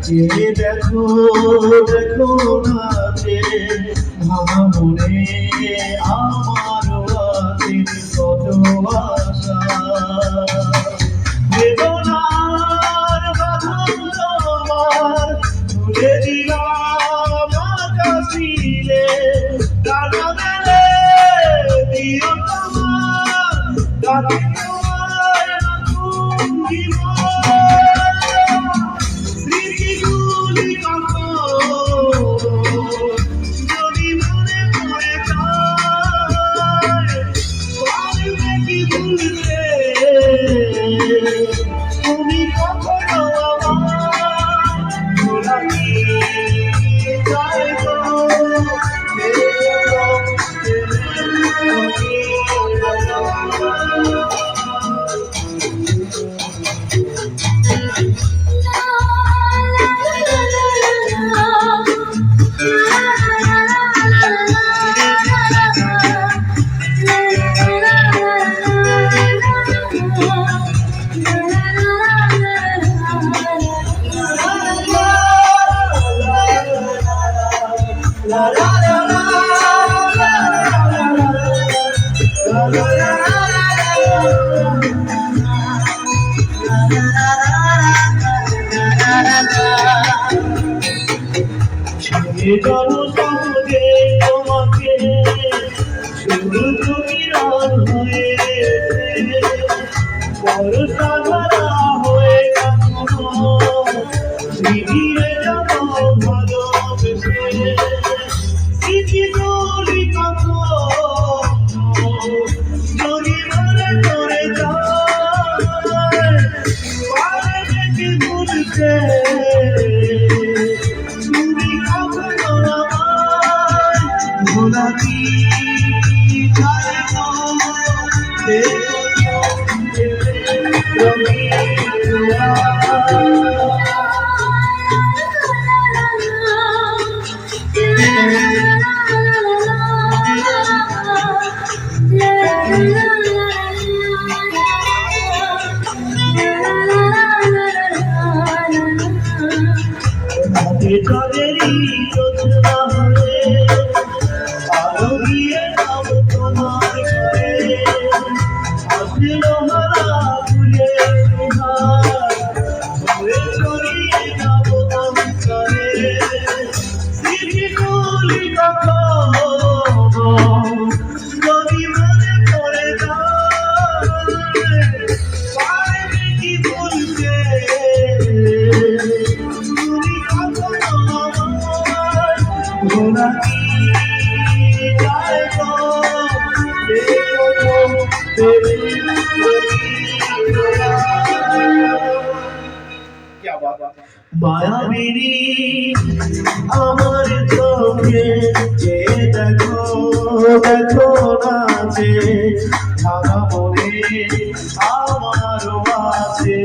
যে দেখো দেখো নাচে ভাঙা মনে আমারও আছে কত আশা বেদনার বাঁধন তোমার তুলে দিলাম আকাশিলে ডানা মেলে দিও তোমার ডাকে তোমার নতুন জীবন তুমি কখনো আমার গোলামি চাই গো জনসংযোগে তোমাকে শুধু তুমি হয়ে বর্ষা ধারা হয়ে ফিরিয়ে যাব ভালোবেসে স্মৃতিগুলি যদি মনে করে যায় পারবে কি ভুলতে গোলাপি চাই গো দেখো কাদেরই যোজনা হয়ে আলো দিয়ে নাম তোমার ঘরে আসলো হারা ভুলে ঘরে ছড়িয়ে যাব সংসারে স্মৃতিগুলি যদি মনে পড়ে যায় পারবে কি ভুলতে গোলাপি চাই গো মায়াবিনী আমার চোখে যে দেখো দেখো নাচে ভাঙা মনে আমারও আছে